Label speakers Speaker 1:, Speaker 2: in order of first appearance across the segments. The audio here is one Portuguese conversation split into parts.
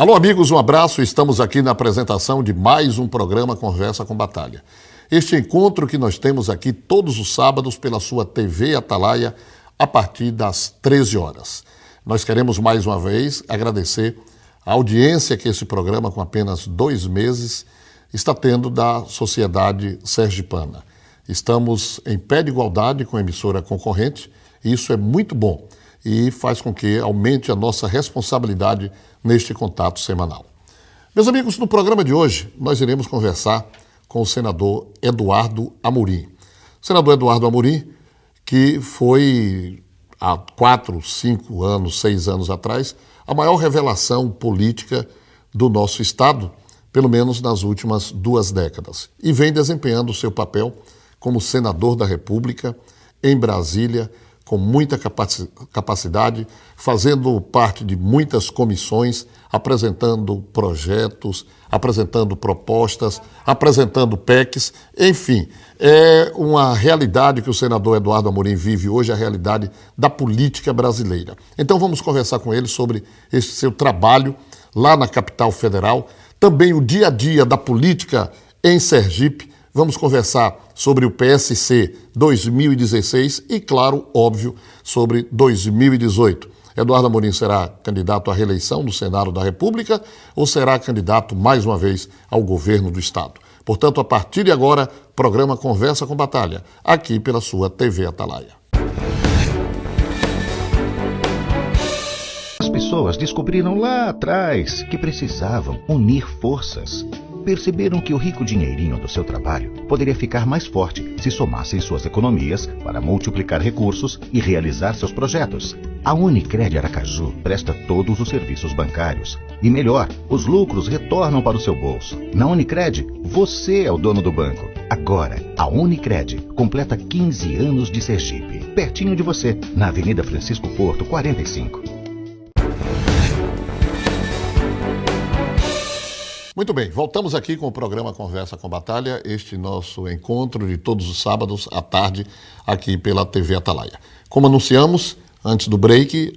Speaker 1: Alô, amigos, um abraço. Estamos aqui na apresentação de mais um programa Conversa com Batalha. Este encontro que nós temos aqui todos os sábados pela sua TV Atalaia a partir das 13 horas. Nós queremos mais uma vez agradecer a audiência que esse programa, com apenas 2 meses, está tendo da sociedade sergipana. Estamos em pé de igualdade com a emissora concorrente e isso é muito bom e faz com que aumente a nossa responsabilidade neste contato semanal. Meus amigos, no programa de hoje nós iremos conversar com o senador Eduardo Amorim. O senador Eduardo Amorim, que foi há 4, 5 anos, 6 anos atrás, a maior revelação política do nosso Estado, pelo menos nas últimas 2 décadas, e vem desempenhando o seu papel como senador da República em Brasília, com muita capacidade, fazendo parte de muitas comissões, apresentando projetos, apresentando propostas, apresentando PECs, enfim, é uma realidade que o senador Eduardo Amorim vive hoje, a realidade da política brasileira. Então vamos conversar com ele sobre esse seu trabalho lá na capital federal, também o dia a dia da política em Sergipe. Vamos conversar sobre o PSC 2016 e, claro, óbvio, sobre 2018. Eduardo Amorim será candidato à reeleição no Senado da República ou será candidato, mais uma vez, ao governo do Estado? Portanto, a partir de agora, programa Conversa com Batalha, aqui pela sua TV Atalaia.
Speaker 2: As pessoas descobriram lá atrás que precisavam unir forças. Perceberam que o rico dinheirinho do seu trabalho poderia ficar mais forte se somassem suas economias para multiplicar recursos e realizar seus projetos. A Unicred Aracaju presta todos os serviços bancários. E melhor, os lucros retornam para o seu bolso. Na Unicred, você é o dono do banco. Agora, a Unicred completa 15 anos de Sergipe, pertinho de você, na Avenida Francisco Porto, 45.
Speaker 1: Muito bem, voltamos aqui com o programa Conversa com Batalha, este nosso encontro de todos os sábados à tarde aqui pela TV Atalaia. Como anunciamos antes do break,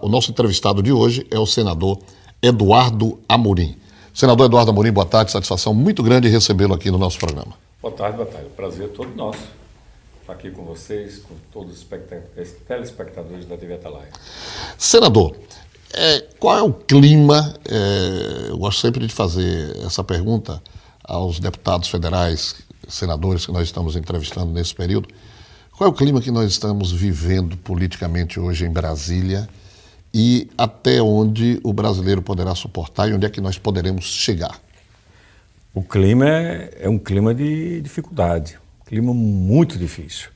Speaker 1: o nosso entrevistado de hoje é o senador Eduardo Amorim. Senador Eduardo Amorim, boa tarde, satisfação muito grande recebê-lo aqui no nosso programa.
Speaker 3: Boa tarde, Batalha. Prazer todo nosso estar aqui com vocês, com todos os telespectadores da TV Atalaia.
Speaker 1: Senador, qual é o clima, eu gosto sempre de fazer essa pergunta aos deputados federais, senadores que nós estamos entrevistando nesse período, qual é o clima que nós estamos vivendo politicamente hoje em Brasília e até onde o brasileiro poderá suportar e onde é que nós poderemos chegar?
Speaker 3: O clima é um clima de dificuldade, um clima muito difícil.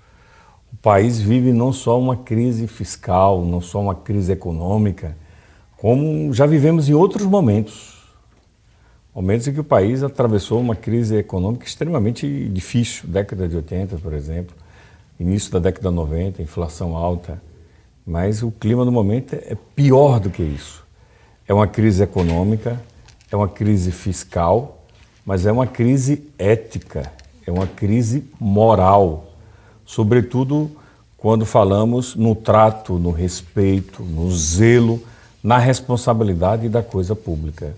Speaker 3: O país vive não só uma crise fiscal, não só uma crise econômica, como já vivemos em outros momentos em que o país atravessou uma crise econômica extremamente difícil, década de 80, por exemplo, início da década de 90, inflação alta, mas o clima no momento é pior do que isso. É uma crise econômica, é uma crise fiscal, mas é uma crise ética, é uma crise moral, sobretudo quando falamos no trato, no respeito, no zelo, na responsabilidade da coisa pública.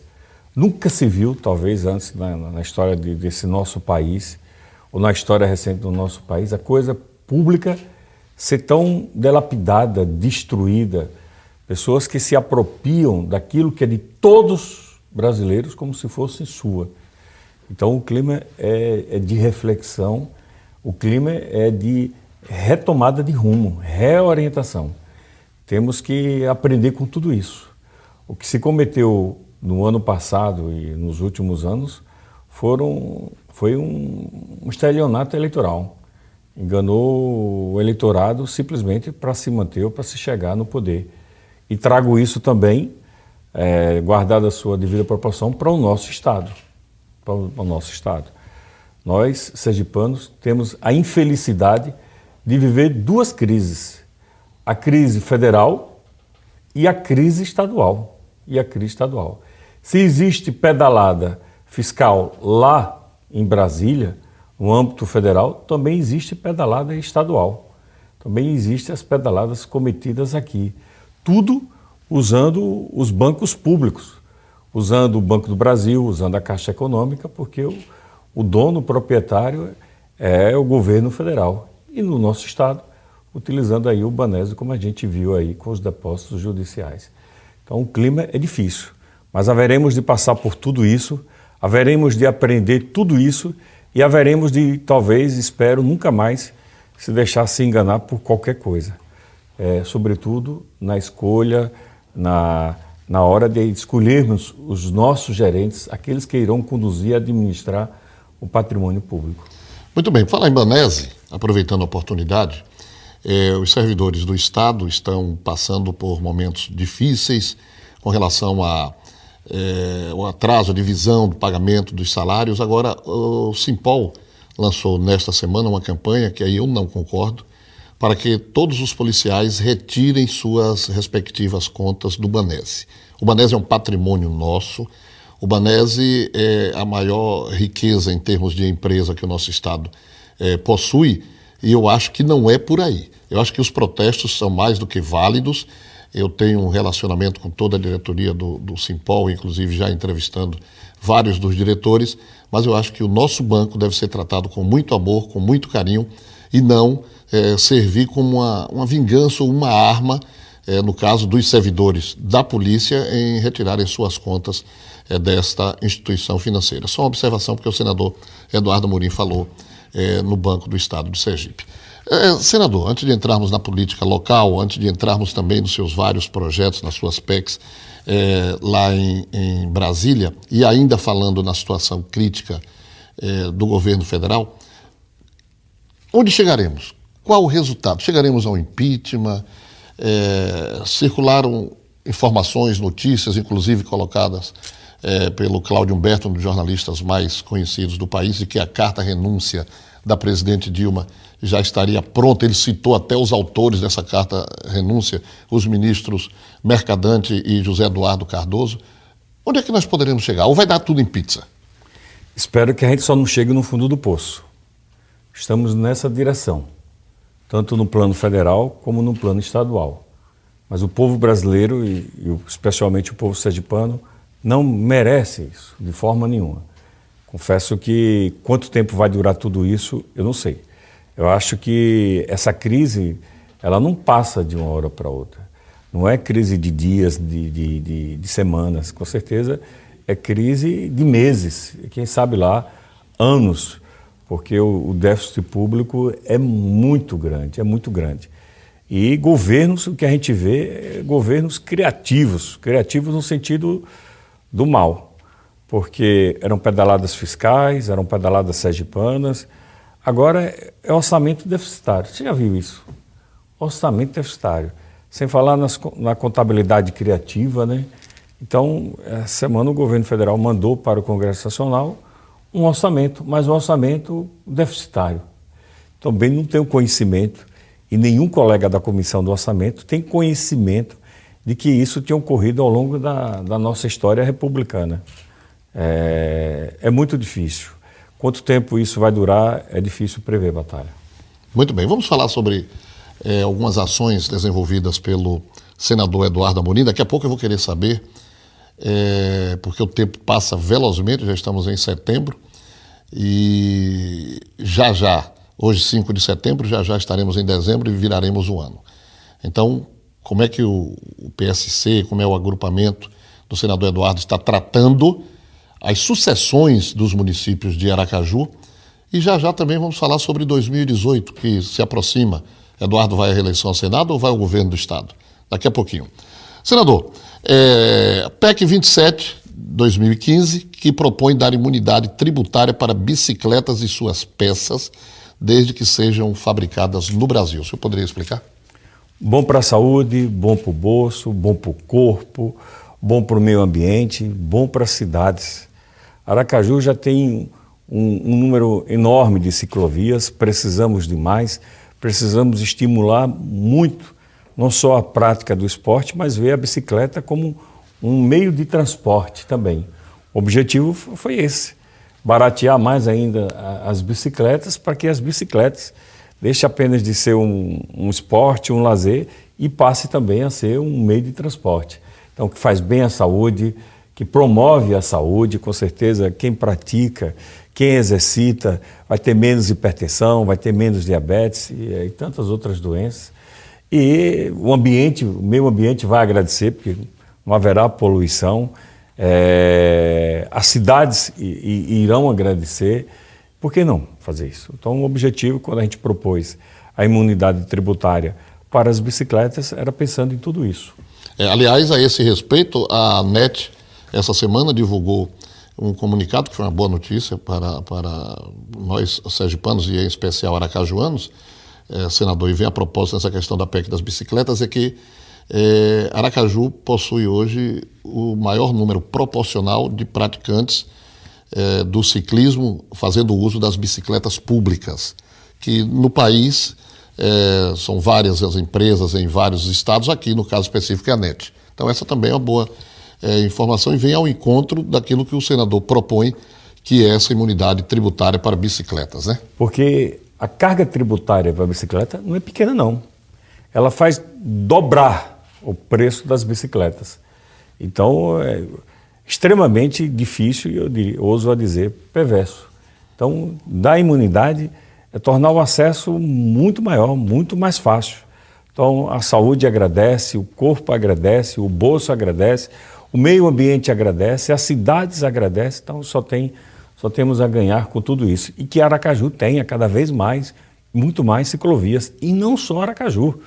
Speaker 3: Nunca se viu, talvez antes, na história desse nosso país, ou na história recente do nosso país, a coisa pública ser tão dilapidada, destruída, pessoas que se apropriam daquilo que é de todos brasileiros como se fosse sua. Então o clima é de reflexão, o clima é de retomada de rumo, reorientação. Temos que aprender com tudo isso. O que se cometeu no ano passado e nos últimos anos foi um estelionato eleitoral. Enganou o eleitorado simplesmente para se manter ou para se chegar no poder. E trago isso também, guardada a sua devida proporção, para o nosso Estado. Nós, sergipanos, temos a infelicidade de viver 2 crises. A crise federal e a crise estadual. Se existe pedalada fiscal lá em Brasília, no âmbito federal, também existe pedalada estadual. Também existem as pedaladas cometidas aqui. Tudo usando os bancos públicos, usando o Banco do Brasil, usando a Caixa Econômica, porque o dono, o proprietário é o governo federal. E no nosso estado, utilizando aí o Banesio, como a gente viu aí com os depósitos judiciais. Então o clima é difícil, mas haveremos de passar por tudo isso, haveremos de aprender tudo isso e haveremos de, talvez, espero, nunca mais se deixar se enganar por qualquer coisa. Sobretudo na escolha, na hora de escolhermos os nossos gerentes, aqueles que irão conduzir e administrar o patrimônio público.
Speaker 1: Muito bem, falar em Banesio, aproveitando a oportunidade, os servidores do Estado estão passando por momentos difíceis com relação ao atraso, a divisão do pagamento dos salários. Agora, o Simpol lançou nesta semana uma campanha, que aí eu não concordo, para que todos os policiais retirem suas respectivas contas do Banesio. O Banesio é um patrimônio nosso, o Banesio é a maior riqueza em termos de empresa que o nosso Estado possui, e eu acho que não é por aí. Eu acho que os protestos são mais do que válidos. Eu tenho um relacionamento com toda a diretoria do Simpol, inclusive já entrevistando vários dos diretores, mas eu acho que o nosso banco deve ser tratado com muito amor, com muito carinho, e não servir como uma vingança ou uma arma, no caso dos servidores da polícia, em retirarem suas contas desta instituição financeira. Só uma observação, porque o senador Eduardo Amorim falou no Banco do Estado de Sergipe. Senador, antes de entrarmos na política local, antes de entrarmos também nos seus vários projetos, nas suas PECs, lá em Brasília, e ainda falando na situação crítica do governo federal, onde chegaremos? Qual o resultado? Chegaremos ao impeachment? Circularam informações, notícias, inclusive colocadas pelo Cláudio Humberto, um dos jornalistas mais conhecidos do país, de que a carta renúncia da presidente Dilma já estaria pronta. Ele citou até os autores dessa carta renúncia, os ministros Mercadante e José Eduardo Cardoso. Onde é que nós poderemos chegar? Ou vai dar tudo em pizza?
Speaker 3: Espero que a gente só não chegue no fundo do poço. Estamos nessa direção, tanto no plano federal como no plano estadual. Mas o povo brasileiro, e especialmente o povo sergipano, não merece isso, de forma nenhuma. Confesso que quanto tempo vai durar tudo isso, eu não sei. Eu acho que essa crise, ela não passa de uma hora para outra. Não é crise de dias, de semanas, com certeza é crise de meses, quem sabe lá, anos, porque o déficit público é muito grande, E governos, o que a gente vê, governos criativos no sentido do mal, porque eram pedaladas fiscais, eram pedaladas sergipanas, agora é orçamento deficitário. Você já viu isso? Orçamento deficitário. Sem falar na contabilidade criativa, né? Então, essa semana o governo federal mandou para o Congresso Nacional um orçamento, mas um orçamento deficitário. Também não tenho conhecimento, e nenhum colega da Comissão do Orçamento tem conhecimento de que isso tinha ocorrido ao longo da nossa história republicana. É muito difícil. Quanto tempo isso vai durar, é difícil prever, Batalha.
Speaker 1: Muito bem, vamos falar sobre algumas ações desenvolvidas pelo senador Eduardo Amorim. Daqui a pouco eu vou querer saber, porque o tempo passa velozmente, já estamos em setembro, e já, hoje 5 de setembro, já estaremos em dezembro e viraremos o ano. Então, como é que o PSC, como é o agrupamento do senador Eduardo está tratando as sucessões dos municípios de Aracaju? E já também vamos falar sobre 2018, que se aproxima. Eduardo vai à reeleição ao Senado ou vai ao governo do Estado? Daqui a pouquinho. Senador, PEC 27, 2015, que propõe dar imunidade tributária para bicicletas e suas peças, desde que sejam fabricadas no Brasil. O senhor poderia explicar?
Speaker 3: Bom para a saúde, bom para o bolso, bom para o corpo, bom para o meio ambiente, bom para as cidades. Aracaju já tem um número enorme de ciclovias, precisamos de mais, precisamos estimular muito, não só a prática do esporte, mas ver a bicicleta como um meio de transporte também. O objetivo foi esse, baratear mais ainda as bicicletas, para que as bicicletas deixem apenas de ser um esporte, um lazer, e passe também a ser um meio de transporte. Então, que faz bem à saúde, que promove a saúde, com certeza quem pratica, quem exercita, vai ter menos hipertensão, vai ter menos diabetes e tantas outras doenças. E o meio ambiente vai agradecer, porque não haverá poluição, as cidades irão agradecer. Por que não fazer isso? Então, o objetivo, quando a gente propôs a imunidade tributária para as bicicletas, era pensando em tudo isso.
Speaker 1: Aliás, a esse respeito, a ANET, essa semana, divulgou um comunicado, que foi uma boa notícia para nós sergipanos e, em especial, aracajuanos, senador, e vem a propósito nessa questão da PEC das bicicletas, é que Aracaju possui hoje o maior número proporcional de praticantes do ciclismo fazendo uso das bicicletas públicas, que no país são várias as empresas em vários estados, aqui no caso específico é a ANET. Então essa também é uma boa informação e vem ao encontro daquilo que o senador propõe, que é essa imunidade tributária para bicicletas, né?
Speaker 3: Porque a carga tributária para a bicicleta não é pequena, não. Ela faz dobrar o preço das bicicletas. Então, é extremamente difícil e eu ouso a dizer perverso. Então, dar imunidade é tornar o acesso muito maior, muito mais fácil. Então, a saúde agradece, o corpo agradece, o bolso agradece, o meio ambiente agradece, as cidades agradecem. Então, só temos a ganhar com tudo isso. E que Aracaju tenha cada vez mais, muito mais ciclovias. E não só Aracaju.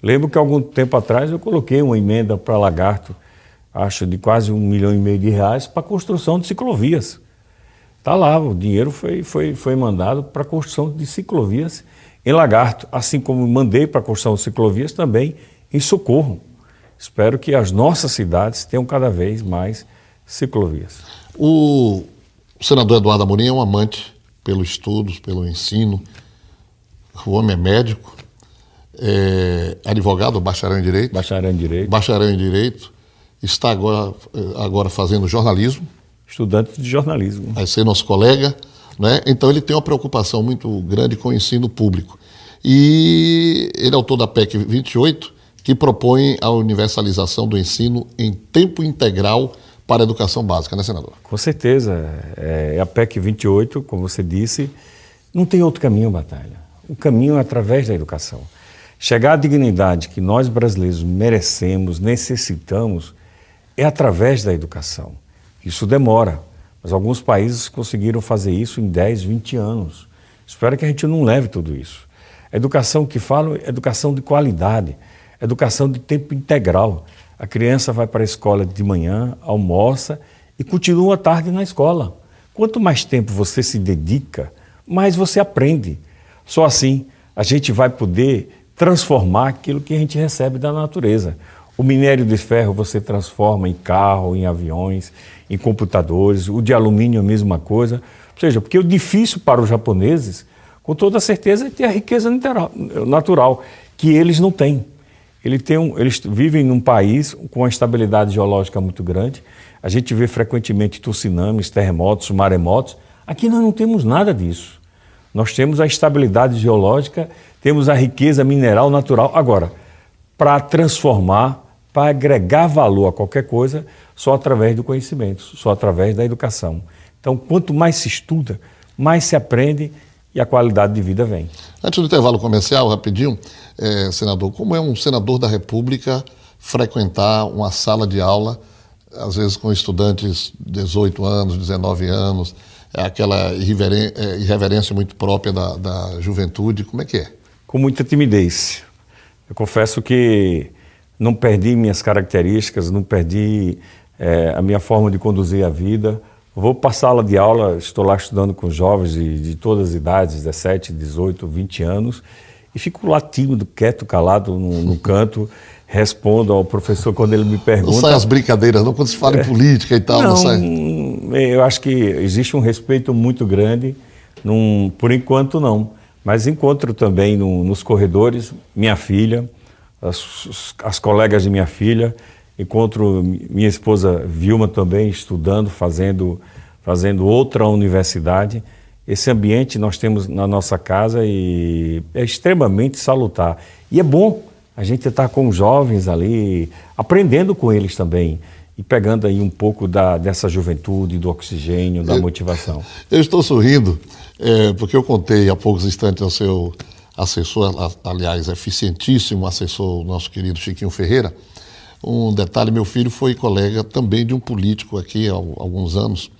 Speaker 3: Lembro que algum tempo atrás eu coloquei uma emenda para Lagarto, acho de quase R$1,5 milhão para a construção de ciclovias. Está lá, o dinheiro foi mandado para a construção de ciclovias em Lagarto, assim como mandei para a construção de ciclovias também em Socorro. Espero que as nossas cidades tenham cada vez mais ciclovias.
Speaker 1: O senador Eduardo Amorim é um amante pelo estudo, pelo ensino. O homem é médico, advogado, bacharel em Direito.
Speaker 3: Bacharel em Direito.
Speaker 1: Bacharel em Direito. Está agora fazendo jornalismo.
Speaker 3: Estudante de jornalismo.
Speaker 1: Vai ser nosso colega, né? Então ele tem uma preocupação muito grande com o ensino público. E ele é autor da PEC 28, que propõe a universalização do ensino em tempo integral para a educação básica, né, senador?
Speaker 3: Com certeza. A PEC 28, como você disse, não tem outro caminho, Batalha. O caminho é através da educação. Chegar à dignidade que nós brasileiros merecemos, necessitamos, é através da educação. Isso demora, mas alguns países conseguiram fazer isso em 10, 20 anos. Espero que a gente não leve tudo isso. A educação que falo é educação de qualidade, educação de tempo integral. A criança vai para a escola de manhã, almoça e continua à tarde na escola. Quanto mais tempo você se dedica, mais você aprende. Só assim a gente vai poder transformar aquilo que a gente recebe da natureza. O minério de ferro você transforma em carro, em aviões, em computadores, o de alumínio é a mesma coisa. Ou seja, porque o difícil para os japoneses, com toda certeza, é ter a riqueza natural, que eles não têm. Eles vivem num país com uma estabilidade geológica muito grande. A gente vê frequentemente tsunamis, terremotos, maremotos. Aqui nós não temos nada disso. Nós temos a estabilidade geológica, temos a riqueza mineral natural. Agora, para transformar, para agregar valor a qualquer coisa, só através do conhecimento, só através da educação. Então, quanto mais se estuda, mais se aprende e a qualidade de vida vem.
Speaker 1: Antes do intervalo comercial, rapidinho, senador, como é um senador da República frequentar uma sala de aula, às vezes com estudantes de 18 anos, 19 anos, aquela irreverência muito própria da juventude, como é que é?
Speaker 3: Com muita timidez. Eu confesso que não perdi minhas características, não perdi a minha forma de conduzir a vida. Vou para a sala de aula, estou lá estudando com jovens de todas as idades, 17, 18, 20 anos, e fico lá tímido, quieto, calado no canto, respondo ao professor quando ele me pergunta.
Speaker 1: Não sai as brincadeiras, não, quando se fala em política e tal, não sai?
Speaker 3: Eu acho que existe um respeito muito grande, por enquanto não, mas encontro também nos corredores minha filha, as colegas de minha filha, encontro minha esposa Vilma também estudando, fazendo outra universidade. Esse ambiente nós temos na nossa casa e é extremamente salutar. E é bom a gente estar com os jovens ali, aprendendo com eles também. e pegando aí um pouco dessa juventude, do oxigênio, da motivação.
Speaker 1: Eu estou sorrindo porque eu contei há poucos instantes ao seu assessor, aliás, eficientíssimo assessor, o nosso querido Chiquinho Ferreira. Um detalhe, meu filho foi colega também de um político aqui há alguns anos,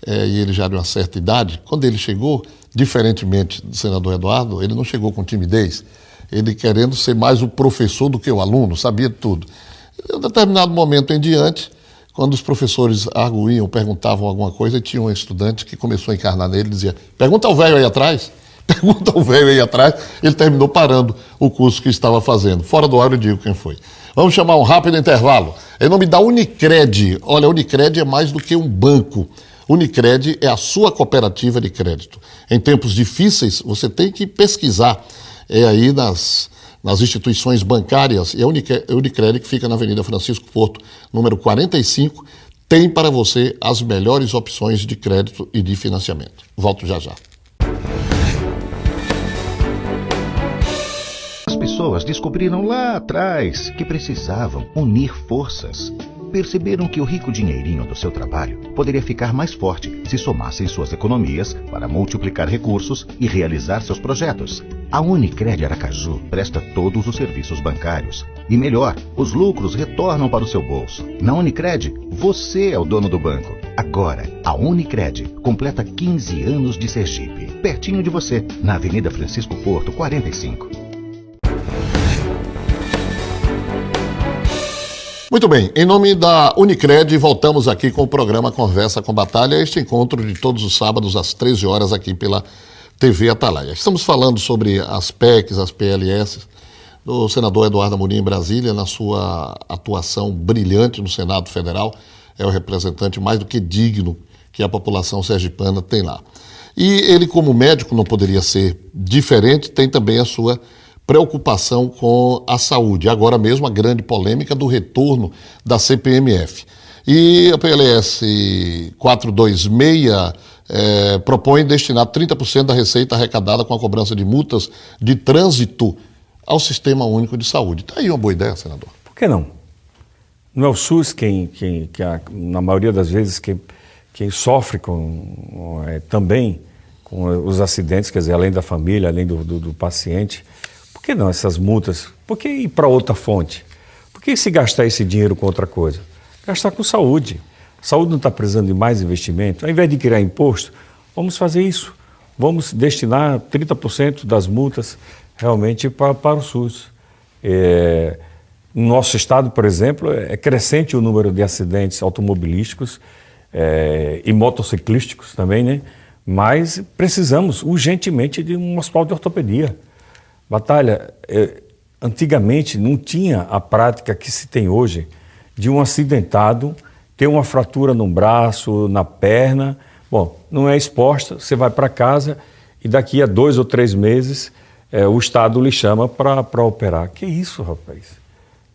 Speaker 1: e ele já de uma certa idade. Quando ele chegou, diferentemente do senador Eduardo, ele não chegou com timidez, ele querendo ser mais o professor do que o aluno, sabia de tudo. Em um determinado momento em diante, quando os professores arguíam, perguntavam alguma coisa, e tinha um estudante que começou a encarnar nele e dizia: pergunta ao velho aí atrás, pergunta ao velho aí atrás. Ele terminou parando o curso que estava fazendo. Fora do ar eu digo quem foi. Vamos chamar um rápido intervalo. Em nome da Unicred. Olha, a Unicred é mais do que um banco. Unicred é a sua cooperativa de crédito. Em tempos difíceis, você tem que pesquisar aí nas instituições bancárias, e a Unicred, que fica na Avenida Francisco Porto, número 45, tem para você as melhores opções de crédito e de financiamento. Volto já já.
Speaker 2: As pessoas descobriram lá atrás que precisavam unir forças. Perceberam que o rico dinheirinho do seu trabalho poderia ficar mais forte se somassem suas economias para multiplicar recursos e realizar seus projetos. A Unicred Aracaju presta todos os serviços bancários. E melhor, os lucros retornam para o seu bolso. Na Unicred, você é o dono do banco. Agora, a Unicred completa 15 anos de Sergipe. Pertinho de você, na Avenida Francisco Porto, 45.
Speaker 1: Muito bem, em nome da Unicred, voltamos aqui com o programa Conversa com Batalha, este encontro de todos os sábados às 13 horas aqui pela TV Atalaia. Estamos falando sobre as PECs, as PLS, do senador Eduardo Amorim em Brasília, na sua atuação brilhante no Senado Federal, é o representante mais do que digno que a população sergipana tem lá. E ele, como médico, não poderia ser diferente, tem também a sua preocupação com a saúde. Agora mesmo a grande polêmica do retorno da CPMF. E a PLS 426 propõe destinar 30% da receita arrecadada com a cobrança de multas de trânsito ao Sistema Único de Saúde. Está aí uma boa ideia, senador?
Speaker 3: Por que não? Não é o SUS na maioria das vezes, quem sofre também com os acidentes, quer dizer, além da família, além do paciente. Por que não essas multas? Por que ir para outra fonte? Por que se gastar esse dinheiro com outra coisa? Gastar com saúde. A saúde não está precisando de mais investimento? Ao invés de criar imposto, vamos fazer isso. Vamos destinar 30% das multas realmente para o SUS. No nosso estado, por exemplo, é crescente o número de acidentes automobilísticos e motociclísticos também, né? Mas precisamos urgentemente de um hospital de ortopedia. Batalha, antigamente não tinha a prática que se tem hoje de um acidentado ter uma fratura no braço, na perna. Bom, não é exposta, você vai para casa e daqui a 2 ou 3 meses o Estado lhe chama para operar. Que isso, rapaz?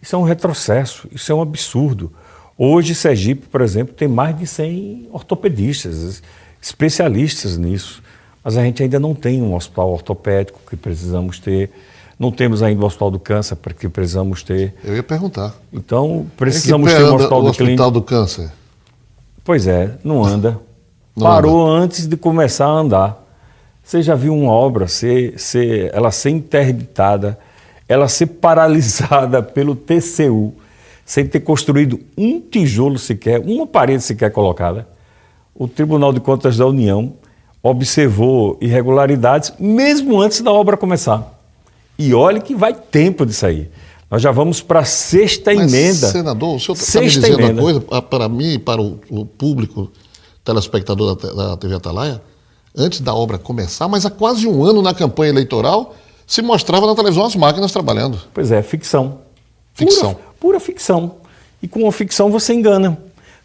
Speaker 3: Isso é um retrocesso, isso é um absurdo. Hoje, Sergipe, por exemplo, tem mais de 100 ortopedistas, especialistas nisso. Mas a gente ainda não tem um hospital ortopédico que precisamos ter, não temos ainda o Hospital do Câncer que precisamos ter.
Speaker 1: Eu ia perguntar.
Speaker 3: Então, precisamos ter um hospital do clínico.
Speaker 1: O Hospital do Câncer?
Speaker 3: Pois é, não anda.
Speaker 1: Não
Speaker 3: Parou
Speaker 1: anda.
Speaker 3: Antes de começar a andar. Você já viu uma obra ela ser interditada, ela ser paralisada pelo TCU, sem ter construído um tijolo sequer, uma parede sequer colocada? O Tribunal de Contas da União observou irregularidades mesmo antes da obra começar. E olha que vai tempo disso aí. Nós já vamos para a 6ª emenda.
Speaker 1: Senador, o senhor está me dizendo uma coisa, para mim e para o público telespectador da TV Atalaia, antes da obra começar, mas há quase um ano na campanha eleitoral, se mostrava na televisão as máquinas trabalhando.
Speaker 3: Pois é, ficção.
Speaker 1: Ficção.
Speaker 3: Pura ficção. E com a ficção você engana.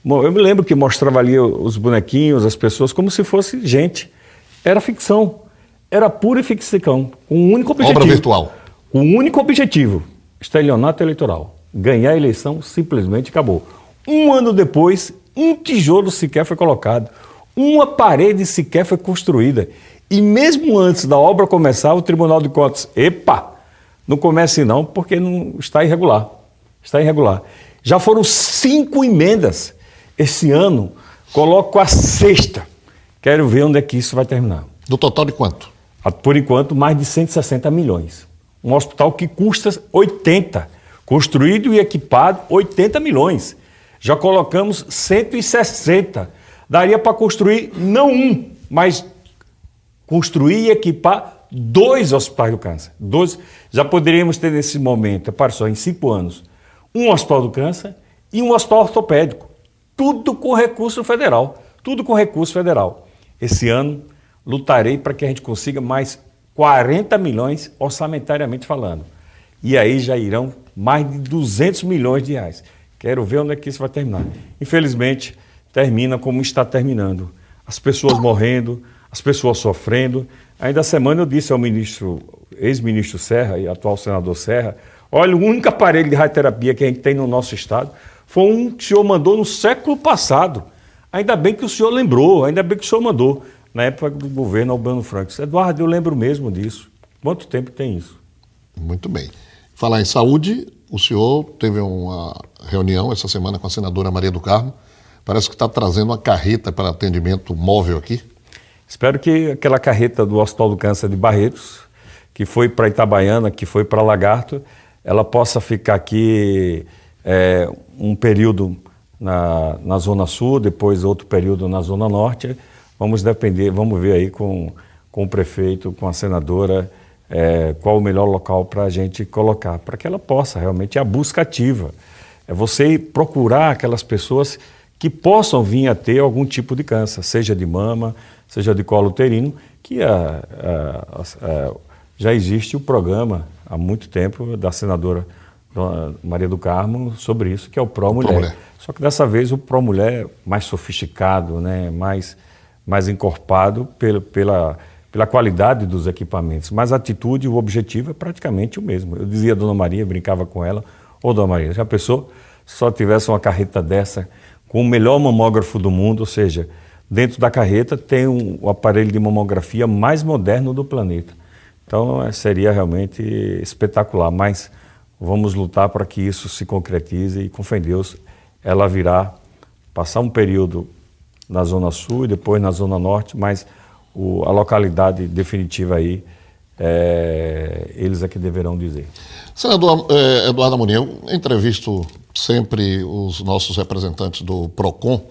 Speaker 3: Bom, eu me lembro que mostrava ali os bonequinhos, as pessoas, como se fosse gente. Era ficção. Era pura ficção. Com um único objetivo.
Speaker 1: Obra virtual.
Speaker 3: Com um único objetivo. Estelionato eleitoral. Ganhar a eleição, simplesmente acabou. Um ano depois, um tijolo sequer foi colocado. Uma parede sequer foi construída. E mesmo antes da obra começar, o Tribunal de Contas, não comece não, porque não está irregular. Está irregular. Já foram 5 emendas. Esse ano, coloco a 6ª. Quero ver onde é que isso vai terminar.
Speaker 1: Do total de quanto?
Speaker 3: Por enquanto, mais de 160 milhões. Um hospital que custa 80. Construído e equipado, 80 milhões. Já colocamos 160. Daria para construir, não um, mas construir e equipar 2 hospitais do câncer. 2. Já poderíamos ter nesse momento, só em 5 anos, um hospital do câncer e um hospital ortopédico. Tudo com recurso federal. Tudo com recurso federal. Esse ano, lutarei para que a gente consiga mais 40 milhões orçamentariamente falando. E aí já irão mais de 200 milhões de reais. Quero ver onde é que isso vai terminar. Infelizmente, termina como está terminando. As pessoas morrendo, as pessoas sofrendo. Ainda a semana eu disse ao ex-ministro Serra e atual senador Serra, olha, o único aparelho de radioterapia que a gente tem no nosso estado foi um que o senhor mandou no século passado. Ainda bem que o senhor lembrou, ainda bem que o senhor mandou, na época do governo Albano Franco. Eduardo, eu lembro mesmo disso. Quanto tempo tem isso?
Speaker 1: Muito bem. Falar em saúde, o senhor teve uma reunião essa semana com a senadora Maria do Carmo. Parece que está trazendo uma carreta para atendimento móvel aqui.
Speaker 3: Espero que aquela carreta do Hospital do Câncer de Barretos, que foi para Itabaiana, que foi para Lagarto, ela possa ficar aqui um período na Zona Sul, depois outro período na Zona Norte. Vamos ver aí com o prefeito, com a senadora, qual o melhor local para a gente colocar, para que ela possa realmente, a busca ativa. É você procurar aquelas pessoas que possam vir a ter algum tipo de câncer, seja de mama, seja de colo uterino, que já existe o programa há muito tempo da senadora Maria do Carmo sobre isso, que é o Pró-Mulher. Só que dessa vez o Pró-Mulher mais sofisticado, né, mais encorpado pela qualidade dos equipamentos. Mas a atitude e o objetivo é praticamente o mesmo. Eu dizia a Dona Maria, brincava com ela, Dona Maria, já pensou se só tivesse uma carreta dessa com o melhor mamógrafo do mundo, ou seja, dentro da carreta tem o aparelho de mamografia mais moderno do planeta. Então seria realmente espetacular, mas vamos lutar para que isso se concretize e, com fé em Deus, ela virá passar um período na Zona Sul e depois na Zona Norte, mas a localidade definitiva aí, eles é que deverão dizer.
Speaker 1: Senador Eduardo Amorim, eu entrevisto sempre os nossos representantes do PROCON,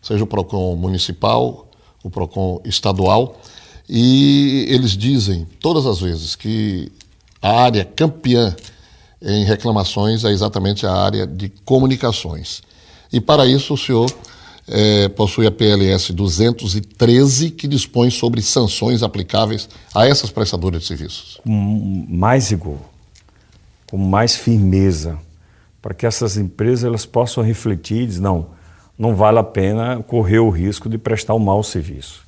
Speaker 1: seja o PROCON municipal, o PROCON estadual, e eles dizem todas as vezes que a área campeã em reclamações é exatamente a área de comunicações. E para isso o senhor possui a PLS 213, que dispõe sobre sanções aplicáveis a essas prestadoras de serviços.
Speaker 3: Com mais rigor, com mais firmeza, para que essas empresas elas possam refletir e dizer, não vale a pena correr o risco de prestar um mau serviço.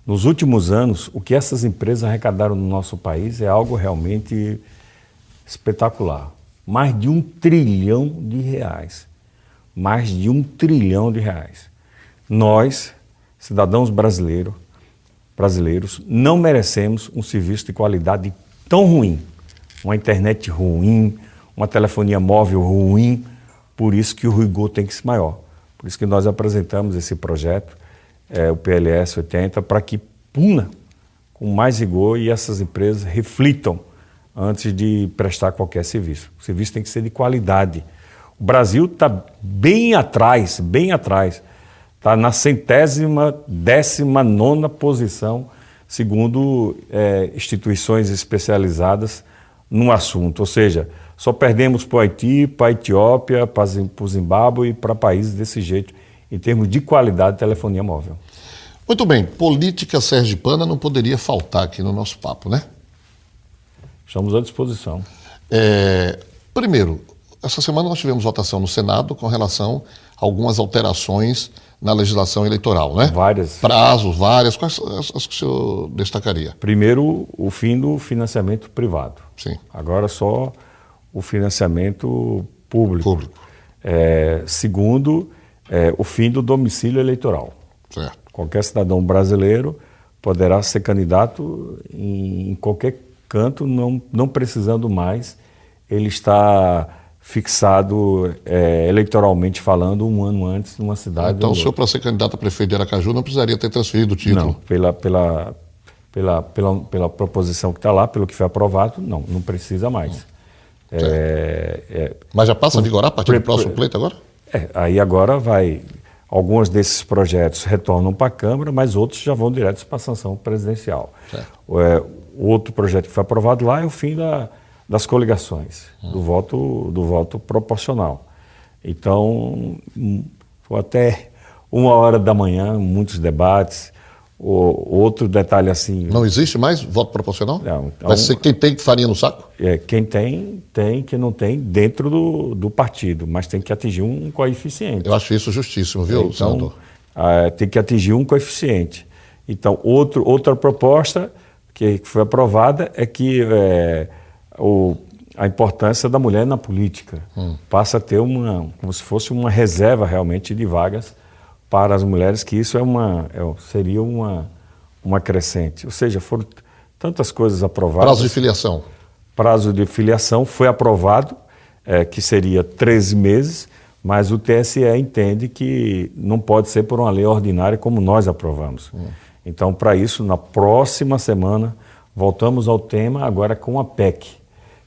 Speaker 3: Nos últimos anos, o que essas empresas arrecadaram no nosso país é algo realmente espetacular. Mais de R$1 trilhão. Mais de R$1 trilhão. Nós, cidadãos brasileiros, não merecemos um serviço de qualidade tão ruim. Uma internet ruim, uma telefonia móvel ruim, por isso que o rigor tem que ser maior. Por isso que nós apresentamos esse projeto, o PLS 80, para que puna com mais rigor e essas empresas reflitam antes de prestar qualquer serviço. O serviço tem que ser de qualidade. O Brasil está bem atrás, está na 119ª posição, segundo instituições especializadas no assunto. Ou seja, só perdemos para o Haiti, para a Etiópia, para o Zimbábue e para países desse jeito, em termos de qualidade de telefonia móvel.
Speaker 1: Muito bem, política sergipana não poderia faltar aqui no nosso papo, né?
Speaker 3: Estamos à disposição.
Speaker 1: Primeiro, essa semana nós tivemos votação no Senado com relação a algumas alterações na legislação eleitoral, né?
Speaker 3: Várias.
Speaker 1: Prazos, várias. Quais as que o senhor destacaria?
Speaker 3: Primeiro, o fim do financiamento privado.
Speaker 1: Sim.
Speaker 3: Agora só o financiamento público. Segundo, o fim do domicílio eleitoral.
Speaker 1: Certo.
Speaker 3: Qualquer cidadão brasileiro poderá ser candidato em qualquer canto, não precisando mais ele está fixado eleitoralmente falando 1 ano antes numa cidade.
Speaker 1: Então o senhor, para ser candidato a prefeito de Aracaju, não precisaria ter transferido o título?
Speaker 3: Não, pela proposição que está lá, pelo que foi aprovado, não precisa mais.
Speaker 1: Mas já passa a vigorar a partir do próximo pleito agora?
Speaker 3: Aí agora alguns desses projetos retornam para a Câmara, mas outros já vão direto para a sanção presidencial. O outro projeto que foi aprovado lá é o fim das coligações, do voto proporcional. Então, até 1h da manhã, muitos debates. Outro detalhe assim...
Speaker 1: Não existe mais voto proporcional?
Speaker 3: Não. Então,
Speaker 1: vai ser quem tem que farinha no saco?
Speaker 3: Quem tem, quem não tem dentro do partido, mas tem que atingir um coeficiente.
Speaker 1: Eu acho isso justíssimo, viu, senador?
Speaker 3: Tem que atingir um coeficiente. Então, outra proposta que foi aprovada é que a importância da mulher na política passa a ter como se fosse uma reserva realmente de vagas para as mulheres, que isso seria uma crescente. Ou seja, foram tantas coisas aprovadas.
Speaker 1: Prazo de filiação?
Speaker 3: Prazo de filiação foi aprovado, que seria 13 meses, mas o TSE entende que não pode ser por uma lei ordinária como nós aprovamos. Então, para isso, na próxima semana, voltamos ao tema agora com a PEC,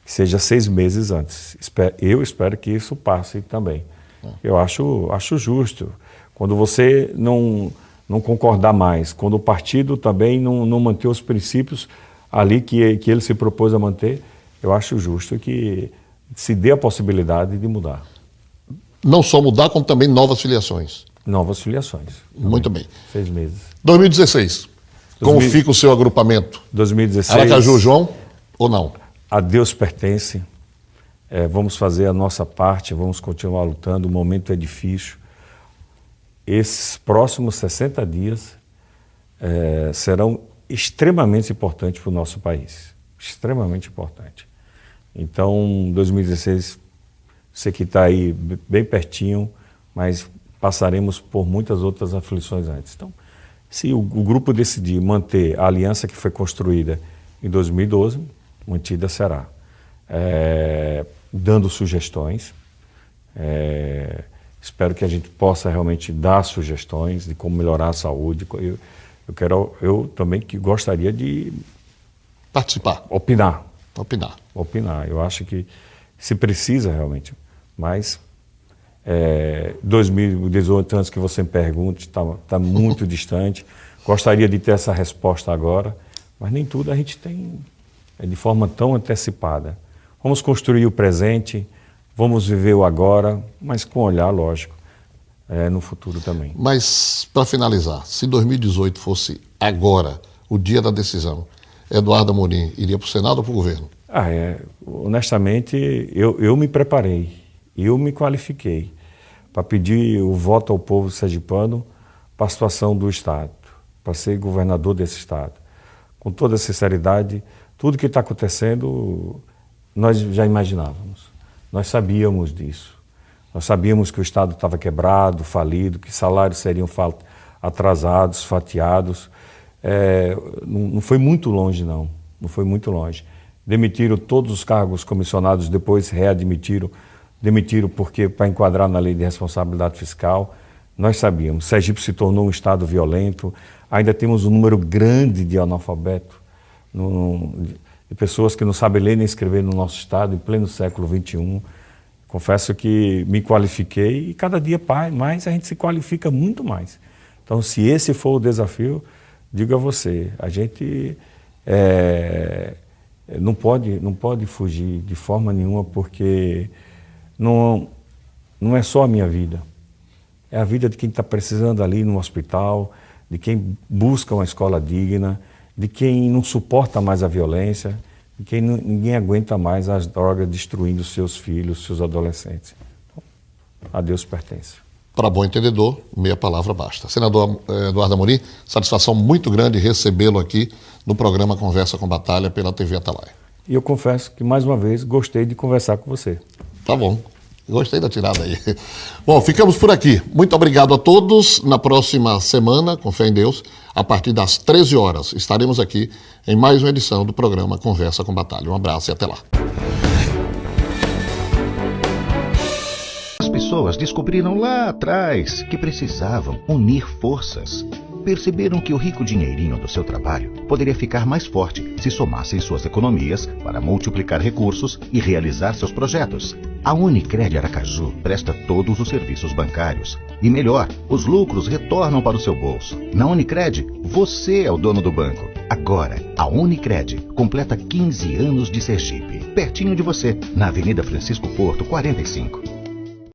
Speaker 3: que seja 6 meses antes. Eu espero que isso passe também. Eu acho justo. Quando você não concordar mais, quando o partido também não manter os princípios ali que ele se propôs a manter, eu acho justo que se dê a possibilidade de mudar.
Speaker 1: Não só mudar, como também novas filiações.
Speaker 3: Novas filiações.
Speaker 1: Muito bem.
Speaker 3: 6 meses.
Speaker 1: 2016. Como fica o seu agrupamento?
Speaker 3: 2016.
Speaker 1: Aracaju, João, ou não?
Speaker 3: A Deus pertence. Vamos fazer a nossa parte, vamos continuar lutando. O momento é difícil. Esses próximos 60 dias serão extremamente importantes para o nosso país. Extremamente importante. Então, 2016, sei que está aí bem pertinho, mas passaremos por muitas outras aflições antes. Então, se o grupo decidir manter a aliança que foi construída em 2012, mantida será. Dando sugestões. Espero que a gente possa realmente dar sugestões de como melhorar a saúde. Eu também gostaria de
Speaker 1: participar.
Speaker 3: Opinar.
Speaker 1: Opinar.
Speaker 3: Eu acho que se precisa realmente. Mas 2018, antes que você me pergunte, está muito distante. Gostaria de ter essa resposta agora, mas nem tudo a gente tem de forma tão antecipada. Vamos construir o presente. Vamos viver o agora, mas com olhar, lógico, no futuro também.
Speaker 1: Mas, para finalizar, se 2018 fosse agora, o dia da decisão, Eduardo Amorim iria para o Senado ou para o governo?
Speaker 3: Honestamente, eu me preparei, eu me qualifiquei para pedir o voto ao povo sergipano para a situação do Estado, para ser governador desse Estado. Com toda a sinceridade, tudo que está acontecendo, nós já imaginávamos. Nós sabíamos disso. Nós sabíamos que o Estado estava quebrado, falido, que salários seriam atrasados, fatiados. Não foi muito longe, não. Não foi muito longe. Demitiram todos os cargos comissionados, depois readmitiram. Demitiram porque para enquadrar na lei de responsabilidade fiscal. Nós sabíamos. Sergipe se tornou um Estado violento. Ainda temos um número grande de analfabetos, de pessoas que não sabem ler nem escrever no nosso Estado, em pleno século XXI. Confesso que me qualifiquei e cada dia mais a gente se qualifica muito mais. Então, se esse for o desafio, digo a você, a gente não pode fugir de forma nenhuma, porque não é só a minha vida. É a vida de quem está precisando ali no hospital, de quem busca uma escola digna, de quem não suporta mais a violência, de quem ninguém aguenta mais as drogas destruindo seus filhos, seus adolescentes. Então, a Deus pertence.
Speaker 1: Para bom entendedor, meia palavra basta. Senador Eduardo Amorim, satisfação muito grande recebê-lo aqui no programa Conversa com Batalha pela TV Atalaia.
Speaker 3: E eu confesso que, mais uma vez, gostei de conversar com você.
Speaker 1: Tá bom. Gostei da tirada aí. Bom, ficamos por aqui. Muito obrigado a todos. Na próxima semana, com fé em Deus, a partir das 13 horas, estaremos aqui em mais uma edição do programa Conversa com Batalha. Um abraço e até lá.
Speaker 2: pessoas descobriram lá atrás que precisavam unir forças. Perceberam que o rico dinheirinho do seu trabalho poderia ficar mais forte se somassem suas economias para multiplicar recursos e realizar seus projetos. A Unicred Aracaju presta todos os serviços bancários. E melhor, os lucros retornam para o seu bolso. Na Unicred, você é o dono do banco. Agora, a Unicred completa 15 anos de Sergipe. Pertinho de você, na Avenida Francisco Porto, 45.